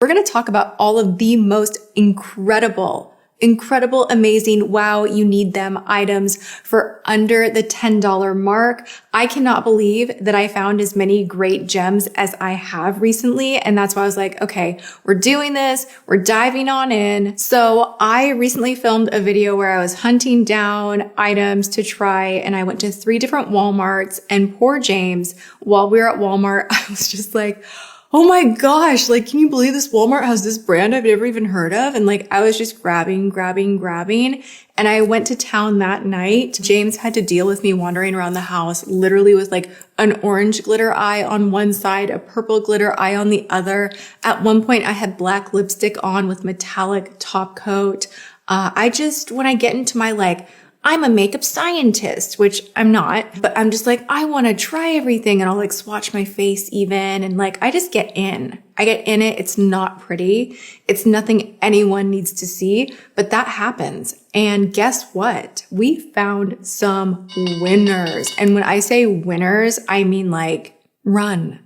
We're going to talk about all of the most incredible, amazing, wow, you need them items for under the $10 mark. I cannot believe that I found as many great gems as I have recently. And that's why I was like, okay, we're doing this. We're diving on in. So I recently filmed a video where I was hunting down items to try, and I went to 3 different Walmarts, and poor James, while we were at Walmart, I was just like, oh my gosh, like, can you believe this Walmart has this brand I've never even heard of? And like, I was just grabbing. And I went to town that night. James had to deal with me wandering around the house, literally with like an orange glitter eye on one side, a purple glitter eye on the other. At one point, I had black lipstick on with metallic top coat. When I get into my like, I'm a makeup scientist, which I'm not, but I'm just like, I want to try everything, and I'll like swatch my face even. And like, I just get in. I get in it. It's not pretty. It's nothing anyone needs to see, but that happens. And guess what? We found some winners. And when I say winners, I mean like run,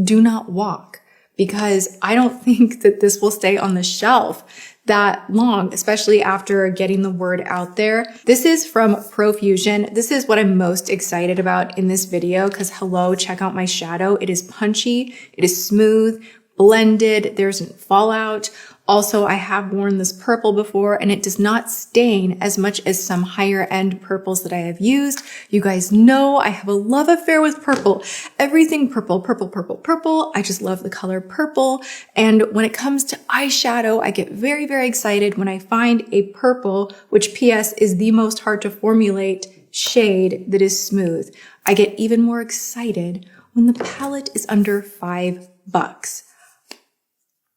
do not walk, because I don't think that this will stay on the shelf that long, especially after getting the word out there. This is from Profusion. This is what I'm most excited about in this video, because hello, check out my shadow. It is punchy. It is smooth, blended. There isn't fallout. Also, I have worn this purple before, and it does not stain as much as some higher end purples that I have used. You guys know I have a love affair with purple. Everything purple. I just love the color purple. And when it comes to eyeshadow, I get very, very excited when I find a purple, which PS is the most hard to formulate shade that is smooth. I get even more excited when the palette is under $5.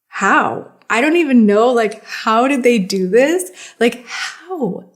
How? I don't even know, like, how did they do this? Like, how?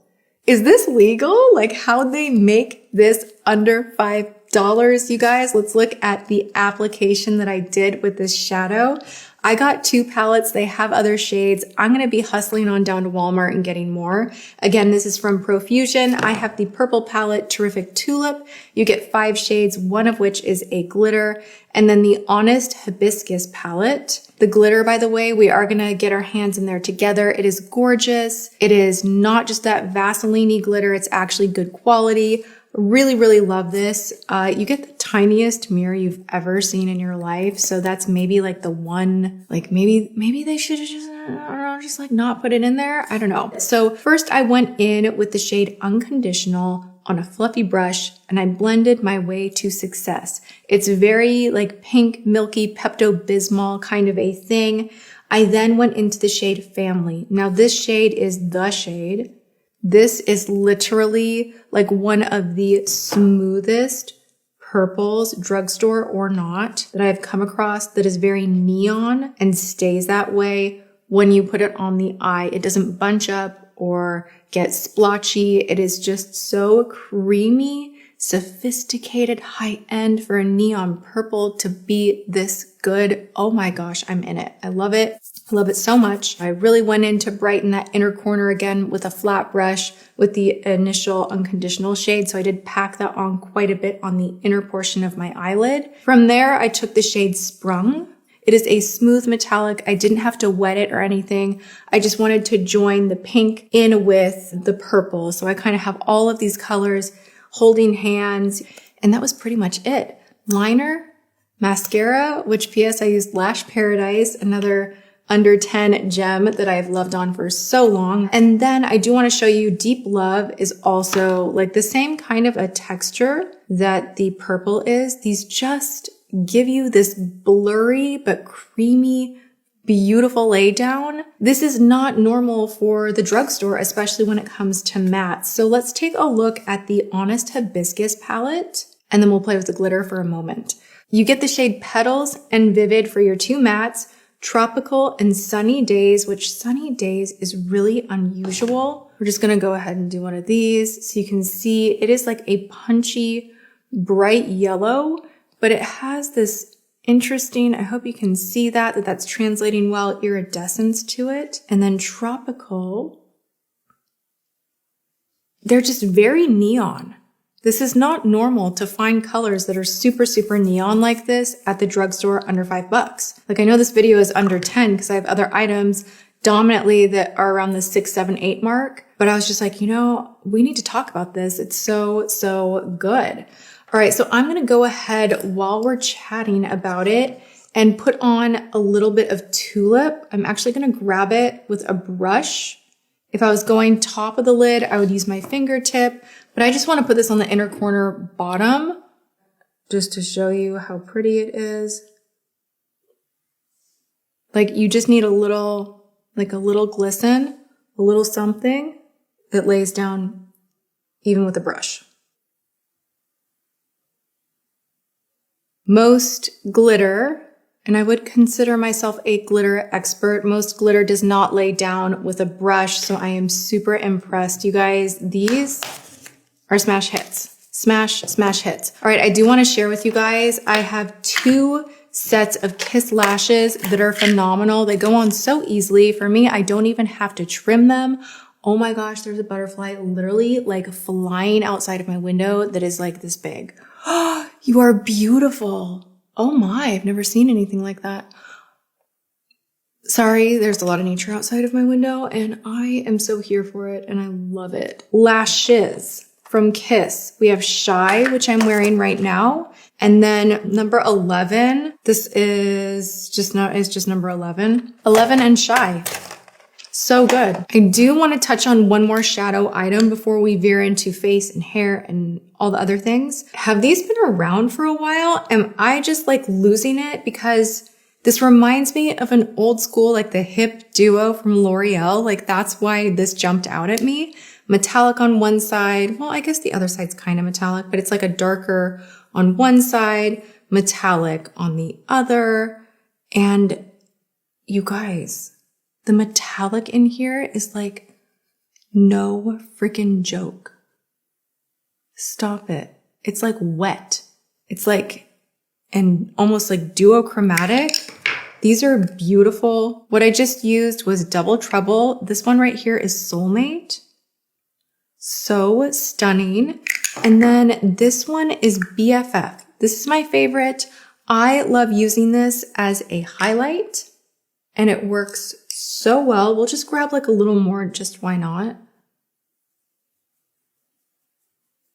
Is this legal? Like, how'd they make this under $5, you guys? Let's look at the application that I did with this shadow. I got 2 palettes. They have other shades. I'm going to be hustling on down to Walmart and getting more. Again, this is from Profusion. I have the purple palette, Terrific Tulip. You get 5 shades, one of which is a glitter. And then the Honest Hibiscus palette. The glitter, by the way, we are going to get our hands in there together. It is gorgeous. It is not just that Vaseline-y glitter. It's actually good quality. Really, really love this. You get the tiniest mirror you've ever seen in your life. So that's maybe like the one, like maybe they should have just, I don't know, just like not put it in there. I don't know. So first I went in with the shade Unconditional on a fluffy brush, and I blended my way to success. It's very like pink, milky, Pepto-Bismol kind of a thing. I then went into the shade Family. Now this shade is the shade. This is literally like one of the smoothest purples, drugstore or not, that I've come across, that is very neon and stays that way when you put it on the eye. It doesn't bunch up or get splotchy. It is just so creamy, sophisticated, high-end for a neon purple to be this good. Oh my gosh, I'm in it. I love it. I love it so much. I really went in to brighten that inner corner again with a flat brush with the initial Unconditional shade. So I did pack that on quite a bit on the inner portion of my eyelid. From there, I took the shade Sprung. It is a smooth metallic. I didn't have to wet it or anything. I just wanted to join the pink in with the purple. So I kind of have all of these colors holding hands, and that was pretty much it. Liner, mascara, which PS I used Lash Paradise, another under 10 gem that I've loved on for so long. And then I do want to show you Deep Love is also like the same kind of a texture that the purple is. These just give you this blurry but creamy, beautiful laydown. This is not normal for the drugstore, especially when it comes to mattes. So let's take a look at the Honest Hibiscus palette, and then we'll play with the glitter for a moment. You get the shade Petals and Vivid for your 2 mattes, Tropical and Sunny Days, which Sunny Days is really unusual. We're just going to go ahead and do one of these so you can see it is like a punchy, bright yellow, but it has this interesting, I hope you can see that's translating well, iridescence to it. And then Tropical, they're just very neon. This is not normal to find colors that are super, super neon like this at the drugstore under $5. Like I know this video is under 10 because I have other items dominantly that are around the 6, 7, 8 mark. But I was just like, we need to talk about this. It's so, so good. All right. So I'm going to go ahead while we're chatting about it and put on a little bit of tulip. I'm actually going to grab it with a brush. If I was going top of the lid, I would use my fingertip, but I just want to put this on the inner corner bottom just to show you how pretty it is. Like you just need a little glisten, a little something that lays down even with a brush. Most glitter, and I would consider myself a glitter expert, most glitter does not lay down with a brush, so I am super impressed. You guys, these are smash hits. Smash, smash hits. All right, I do want to share with you guys, I have 2 sets of Kiss lashes that are phenomenal. They go on so easily. For me, I don't even have to trim them. Oh my gosh, there's a butterfly literally like flying outside of my window that is like this big. Oh, you are beautiful. Oh my, I've never seen anything like that. Sorry, there's a lot of nature outside of my window and I am so here for it and I love it. Lashes from Kiss. We have Shy, which I'm wearing right now. And then number 11, this is just number 11. 11 and Shy. So good. I do want to touch on one more shadow item before we veer into face and hair and all the other things. Have these been around for a while? Am I just like losing it? Because this reminds me of an old school, like the hip duo from L'Oreal. Like that's why this jumped out at me. Metallic on one side. Well, I guess the other side's kind of metallic, but it's like a darker on one side, metallic on the other. And you guys, the metallic in here is like no freaking joke. Stop it. It's like wet. It's like, and almost like duochromatic. These are beautiful. What I just used was Double Trouble. This one right here is Soulmate. So stunning. And then this one is BFF. This is my favorite. I love using this as a highlight and it works so well. We'll just grab like a little more, just why not?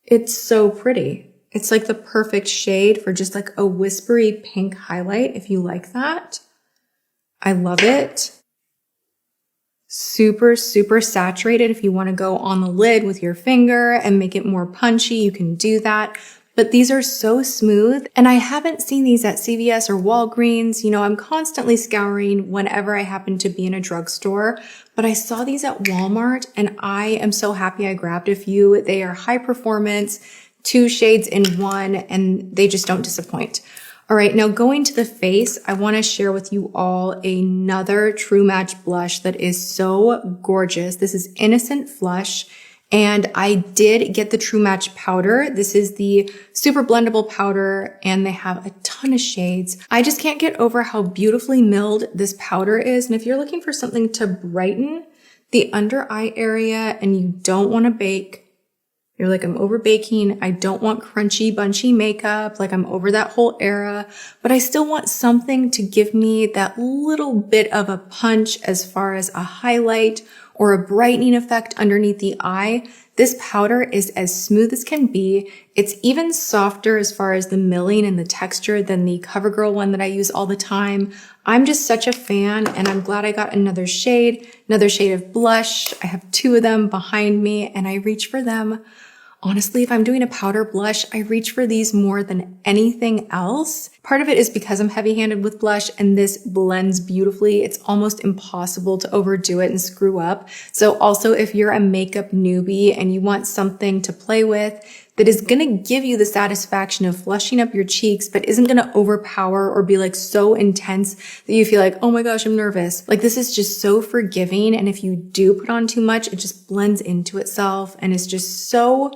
It's so pretty. It's like the perfect shade for just like a whispery pink highlight if you like that. I love it. Super, super saturated. If you want to go on the lid with your finger and make it more punchy, you can do that. But these are so smooth and I haven't seen these at CVS or Walgreens. I'm constantly scouring whenever I happen to be in a drugstore, but I saw these at Walmart and I am so happy I grabbed a few. They are high performance, 2 shades in one, and they just don't disappoint. All right, now going to the face, I want to share with you all another True Match blush that is so gorgeous. This is Innocent Flush, and I did get the True Match powder. This is the super blendable powder, and they have a ton of shades. I just can't get over how beautifully milled this powder is, and if you're looking for something to brighten the under eye area and you don't want to bake, you're like, I'm over baking. I don't want crunchy, bunchy makeup. Like I'm over that whole era, but I still want something to give me that little bit of a punch as far as a highlight or a brightening effect underneath the eye. This powder is as smooth as can be. It's even softer as far as the milling and the texture than the CoverGirl one that I use all the time. I'm just such a fan and I'm glad I got another shade of blush. I have 2 of them behind me and I reach for them. Honestly, if I'm doing a powder blush, I reach for these more than anything else. Part of it is because I'm heavy-handed with blush and this blends beautifully. It's almost impossible to overdo it and screw up. So also if you're a makeup newbie and you want something to play with that is going to give you the satisfaction of flushing up your cheeks, but isn't going to overpower or be like so intense that you feel like, oh my gosh, I'm nervous. Like this is just so forgiving. And if you do put on too much, it just blends into itself and it's just so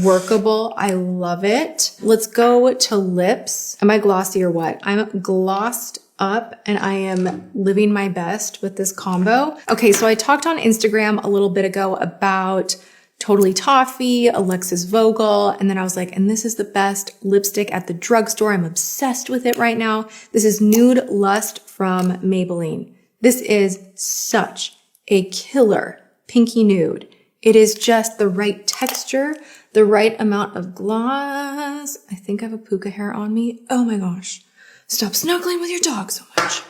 workable. I love it. Let's go to lips. Am I glossy or what? I'm glossed up and I am living my best with this combo. Okay, so I talked on Instagram a little bit ago about Totally Toffee, Alexis Vogel. And then I was like, and this is the best lipstick at the drugstore. I'm obsessed with it right now. This is Nude Lust from Maybelline. This is such a killer pinky nude. It is just the right texture, the right amount of gloss. I think I have a puka hair on me. Oh my gosh. Stop snuggling with your dog so much.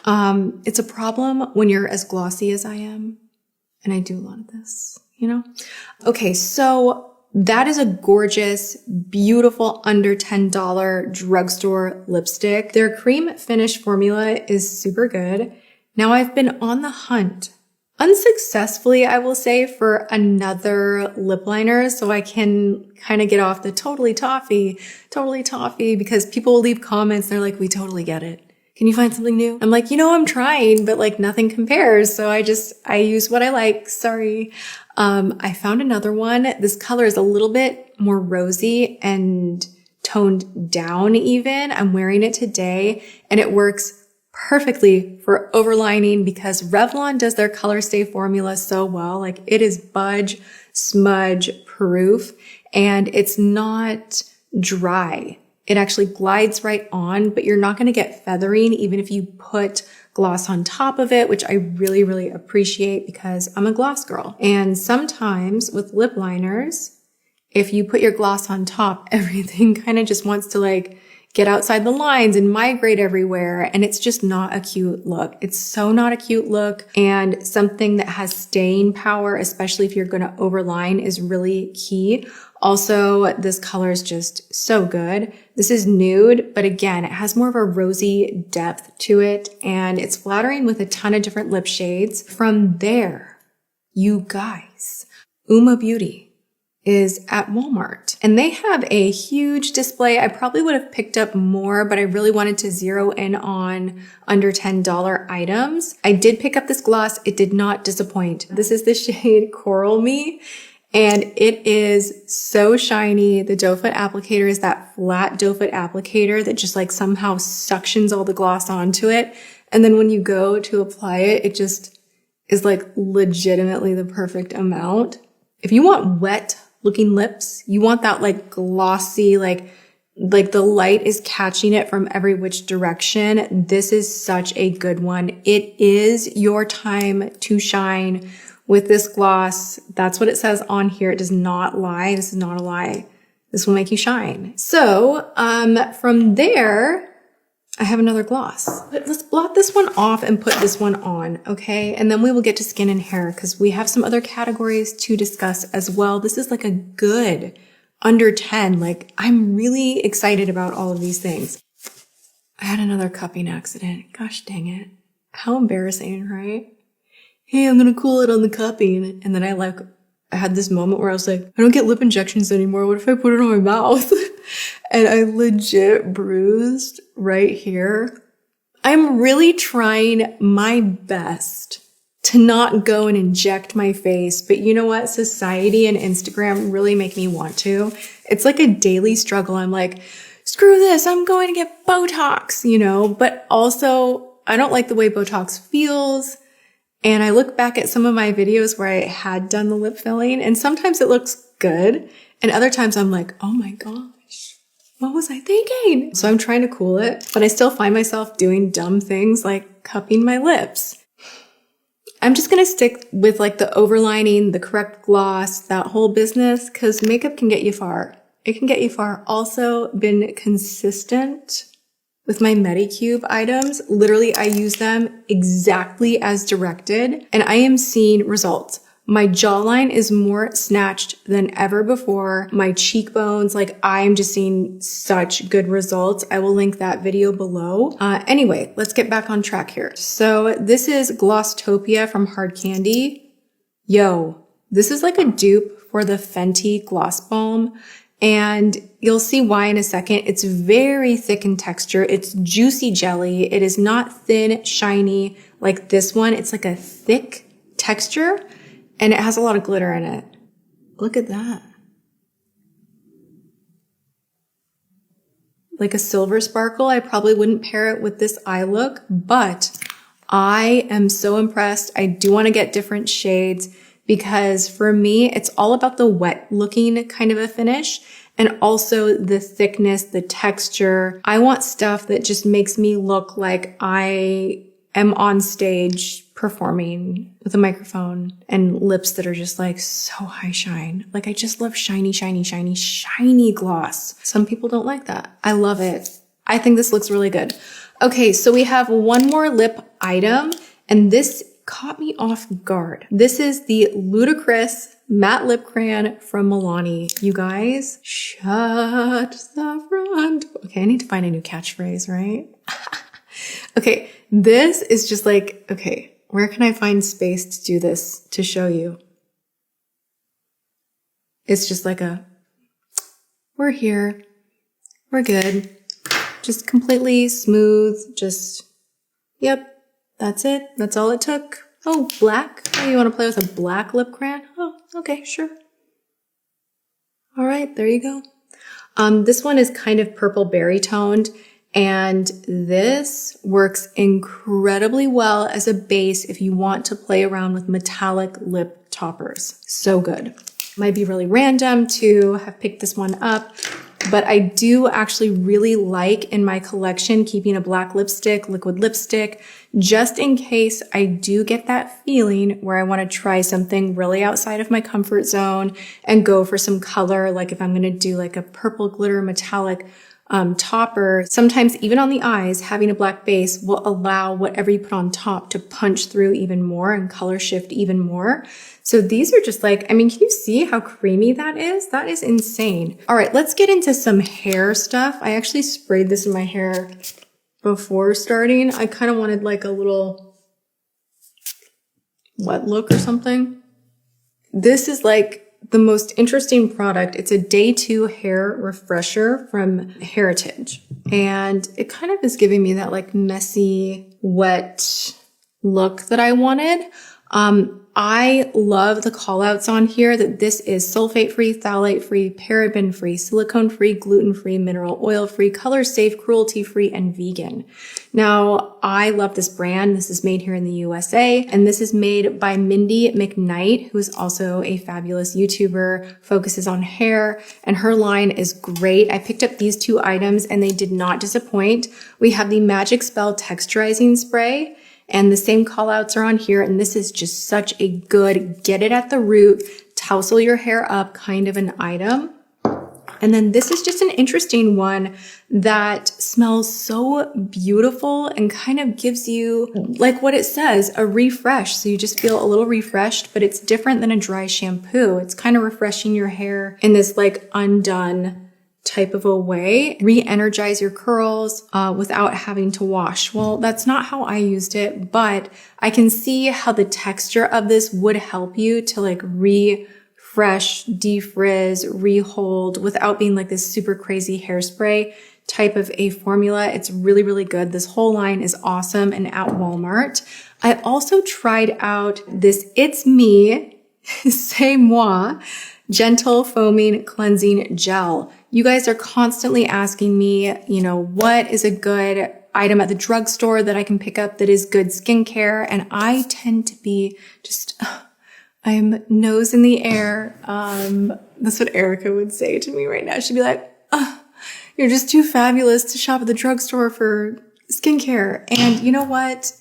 It's a problem when you're as glossy as I am. And I do a lot of this, you know? Okay, so that is a gorgeous, beautiful, under $10 drugstore lipstick. Their cream finish formula is super good. Now I've been on the hunt, unsuccessfully, I will say, for another lip liner so I can kind of get off the totally toffee, because people will leave comments. They're like, we totally get it. Can you find something new? I'm like, I'm trying, but like nothing compares. So I use what I like. Sorry. I found another one. This color is a little bit more rosy and toned down even. I'm wearing it today and it works perfectly for overlining because Revlon does their color stay formula so well. Like it is budge, smudge proof and it's not dry. It actually glides right on, but you're not going to get feathering even if you put gloss on top of it, which I really, really appreciate because I'm a gloss girl. And sometimes with lip liners, if you put your gloss on top, everything kind of just wants to like get outside the lines and migrate everywhere. And it's just not a cute look. It's so not a cute look. And something that has staying power, especially if you're going to overline, is really key. Also, this color is just so good. This is nude, but again, it has more of a rosy depth to it. And it's flattering with a ton of different lip shades. From there, you guys, Uma Beauty is at Walmart and they have a huge display. I probably would have picked up more, but I really wanted to zero in on under $10 items. I did pick up this gloss. It did not disappoint. This is the shade Coral Me and it is so shiny. The doe foot applicator is that flat doe foot applicator that just like somehow suctions all the gloss onto it. And then when you go to apply it, it just is like legitimately the perfect amount. If you want wet looking lips, you want that like glossy, like the light is catching it from every which direction. This is such a good one. It is your time to shine with this gloss. That's what it says on here. It does not lie. This is not a lie. This will make you shine. So, from there, I have another gloss. But let's blot this one off and put this one on, okay? And then we will get to skin and hair because we have some other categories to discuss as well. This is like a good under 10. Like, I'm really excited about all of these things. I had another cupping accident. Gosh dang it. How embarrassing, right? Hey, I'm gonna cool it on the cupping. And then I had this moment where I was like, I don't get lip injections anymore. What if I put it on my mouth? And I legit bruised right here. I'm really trying my best to not go and inject my face. But you know what? Society and Instagram really make me want to. It's like a daily struggle. I'm like, screw this. I'm going to get Botox, but also I don't like the way Botox feels. And I look back at some of my videos where I had done the lip filling and sometimes it looks good. And other times I'm like, oh my gosh, what was I thinking? So I'm trying to cool it, but I still find myself doing dumb things like cupping my lips. I'm just going to stick with like the overlining, the correct gloss, that whole business, because makeup can get you far. It can get you far. Also been consistent with my Medicube items. Literally, I use them exactly as directed, and I am seeing results. My jawline is more snatched than ever before. My cheekbones, like I'm just seeing such good results. I will link that video below. Anyway, let's get back on track here. So this is Glosstopia from Hard Candy. Yo, this is like a dupe for the Fenty Gloss Balm. And you'll see why in a second. It's very thick in texture. It's juicy jelly. It is not thin, shiny like this one. It's like a thick texture. And it has a lot of glitter in it. Look at that. Like a silver sparkle. I probably wouldn't pair it with this eye look, but I am so impressed. I do want to get different shades because for me, it's all about the wet looking kind of a finish and also the thickness, the texture. I want stuff that just makes me look like I am on stage performing with a microphone and lips that are just like so high shine. Like I just love shiny, shiny, shiny, shiny gloss. Some people don't like that. I love it. I think this looks really good. Okay, so we have one more lip item, and this caught me off guard. This is the Ludicrous Matte Lip Crayon from Milani. You guys, shut the front. Okay, I need to find a new catchphrase, right? Okay, this is just like, okay, where can I find space to do this to show you? It's just like we're here, we're good. Just completely smooth, just, yep, that's it. That's all it took. Oh, black. Oh, you want to play with a black lip crayon? Oh, okay, sure. All right, there you go. This one is kind of purple berry toned, and this works incredibly well as a base if you want to play around with metallic lip toppers. So good. Might be really random to have picked this one up, but I do actually really like in my collection keeping a black lipstick, liquid lipstick, just in case I do get that feeling where I want to try something really outside of my comfort zone and go for some color. Like if I'm going to do like a purple glitter metallic topper, sometimes even on the eyes, having a black base will allow whatever you put on top to punch through even more and color shift even more. So these are just like, I mean, can you see how creamy that is? That is insane. All right, let's get into some hair stuff. I actually sprayed this in my hair before starting. I kind of wanted like a little wet look or something. This is like the most interesting product. It's a day 2 hair refresher from Heritage. And it kind of is giving me that like messy, wet look that I wanted. I love the call outs on here that this is sulfate free, phthalate free, paraben free, silicone free, gluten free, mineral oil free, color safe, cruelty free, and vegan. Now, I love this brand. This is made here in the USA, and this is made by Mindy McKnight, who is also a fabulous YouTuber, focuses on hair, and her line is great. I picked up these 2 items and they did not disappoint. We have the Magic Spell Texturizing Spray, and the same call outs are on here. And this is just such a good get it at the root, tousle your hair up kind of an item. And then this is just an interesting one that smells so beautiful and kind of gives you, like what it says, a refresh. So you just feel a little refreshed, but it's different than a dry shampoo. It's kind of refreshing your hair in this like undone type of a way, re-energize your curls without having to wash. Well, that's not how I used it, but I can see how the texture of this would help you to like refresh, defrizz, rehold without being like this super crazy hairspray type of a formula. It's really, really good. This whole line is awesome and at Walmart. I also tried out this It's Me, C'est Moi, Gentle Foaming Cleansing Gel. You guys are constantly asking me, you know, what is a good item at the drugstore that I can pick up that is good skincare? And I tend to be just, I'm nose in the air. That's what Erica would say to me right now. She'd be like, you're just too fabulous to shop at the drugstore for skincare. And you know what?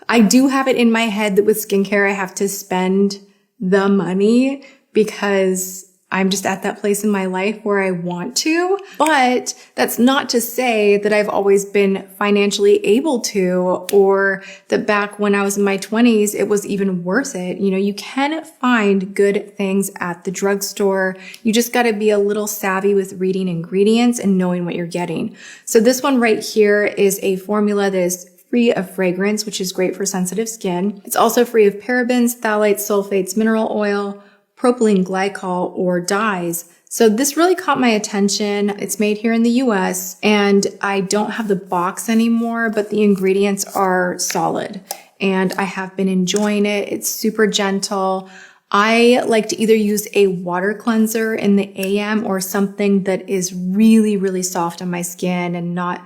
I do have it in my head that with skincare, I have to spend the money because I'm just at that place in my life where I want to, but that's not to say that I've always been financially able to, or that back when I was in my 20s, it was even worth it. You know, you can find good things at the drugstore. You just got to be a little savvy with reading ingredients and knowing what you're getting. So this one right here is a formula that is free of fragrance, which is great for sensitive skin. It's also free of parabens, phthalates, sulfates, mineral oil, propylene glycol, or dyes. So this really caught my attention. It's made here in the US and I don't have the box anymore, but the ingredients are solid and I have been enjoying it. It's super gentle. I like to either use a water cleanser in the AM or something that is really, really soft on my skin and not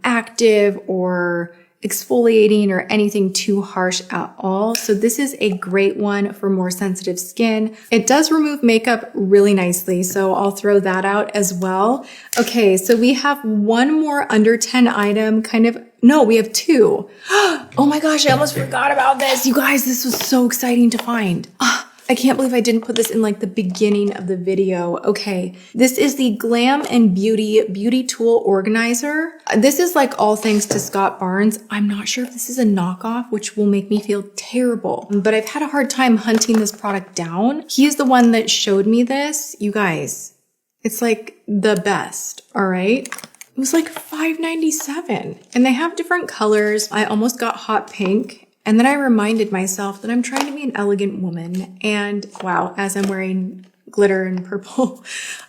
active or exfoliating or anything too harsh at all. So this is a great one for more sensitive skin. It does remove makeup really nicely, so I'll throw that out as well. Okay, so we have one more under 10 item, no, we have two. Oh my gosh, I almost forgot about this. You guys, this was so exciting to find. I can't believe I didn't put this in like the beginning of the video. Okay, this is the Glam and Beauty Tool Organizer. This is like all thanks to Scott Barnes. I'm not sure if this is a knockoff, which will make me feel terrible, but I've had a hard time hunting this product down. He is the one that showed me this. You guys, it's like the best, all right? It was like $5.97 and they have different colors. I almost got hot pink. And then I reminded myself that I'm trying to be an elegant woman. And wow, as I'm wearing glitter and purple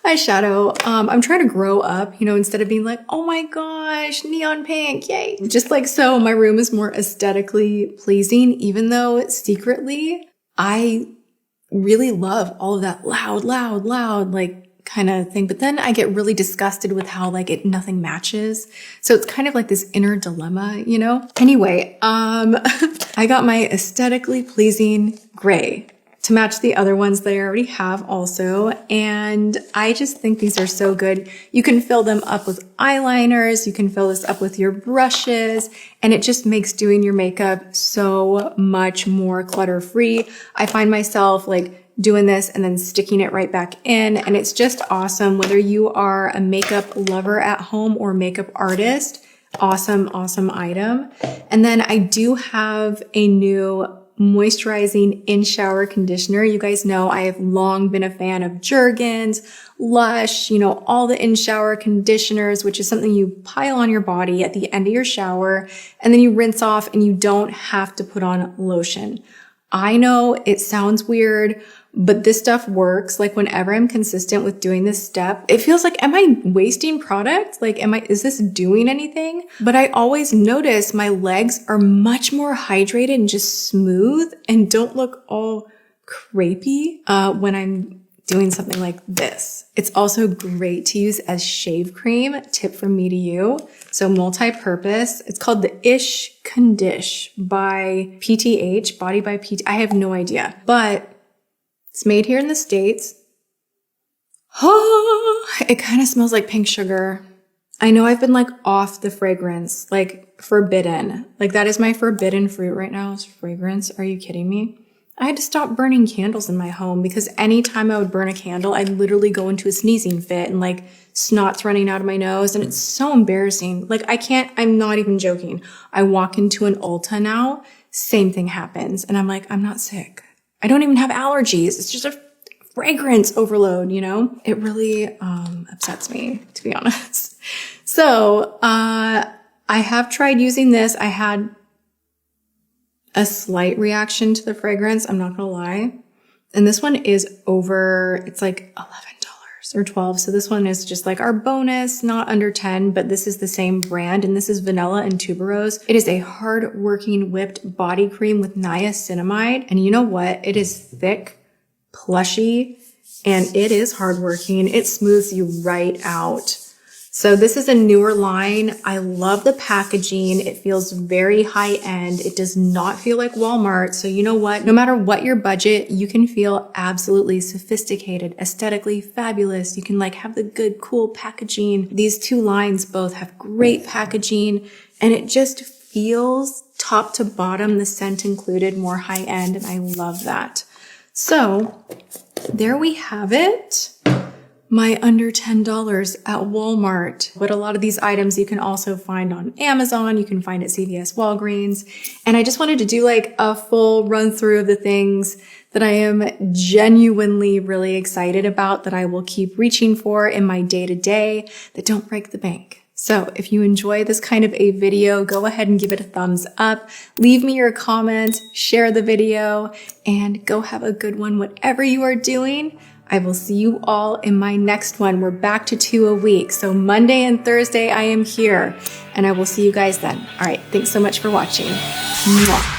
eyeshadow, I'm trying to grow up, you know, instead of being like, oh my gosh, neon pink, yay. Just like so, my room is more aesthetically pleasing, even though secretly I really love all of that loud, like kind of thing. But then I get really disgusted with how like nothing matches. So it's kind of like this inner dilemma, you know? Anyway, I got my aesthetically pleasing gray to match the other ones that I already have also. And I just think these are so good. You can fill them up with eyeliners. You can fill this up with your brushes, and it just makes doing your makeup so much more clutter-free. I find myself like doing this and then sticking it right back in. And it's just awesome. Whether you are a makeup lover at home or makeup artist, awesome, awesome item. And then I do have a new moisturizing in-shower conditioner. You guys know I have long been a fan of Jergens, Lush, you know, all the in-shower conditioners, which is something you pile on your body at the end of your shower, and then you rinse off and you don't have to put on lotion. I know it sounds weird, but this stuff works. Like whenever I'm consistent with doing this step, it feels like, am I wasting product? Like, is this doing anything? But I always notice my legs are much more hydrated and just smooth and don't look all crepey when I'm doing something like this. It's also great to use as shave cream. Tip from me to you. So multi-purpose. It's called the Ish Condish by PTH, Body by PT. I have no idea, but it's made here in the States. Oh, it kind of smells like pink sugar. I know I've been like off the fragrance, like forbidden. Like that is my forbidden fruit right now is fragrance. Are you kidding me? I had to stop burning candles in my home because anytime I would burn a candle, I'd literally go into a sneezing fit and like snot's running out of my nose. And it's so embarrassing. Like I'm not even joking. I walk into an Ulta now, same thing happens. And I'm like, I'm not sick. I don't even have allergies. It's just a fragrance overload, you know? It really upsets me, to be honest. So I have tried using this. I had a slight reaction to the fragrance, I'm not gonna lie. And this one is it's like $11 or $12. So this one is just like our bonus, not under 10, but this is the same brand. And this is vanilla and tuberose. It is a hard working whipped body cream with niacinamide. And you know what? It is thick, plushy, and it is hard working. It smooths you right out. So this is a newer line. I love the packaging. It feels very high end. It does not feel like Walmart. So you know what? No matter what your budget, you can feel absolutely sophisticated, aesthetically fabulous. You can like have the good, cool packaging. These two lines both have great packaging, and it just feels top to bottom, the scent included, more high end. And I love that. So there we have it. My under $10 at Walmart. But a lot of these items you can also find on Amazon. You can find at CVS, Walgreens. And I just wanted to do like a full run through of the things that I am genuinely really excited about, that I will keep reaching for in my day-to-day, that don't break the bank. So if you enjoy this kind of a video, go ahead and give it a thumbs up. Leave me your comments, share the video, and go have a good one whatever you are doing. I will see you all in my next one. We're back to 2 a week. So Monday and Thursday I am here, and I will see you guys then. All right. Thanks so much for watching. Mwah.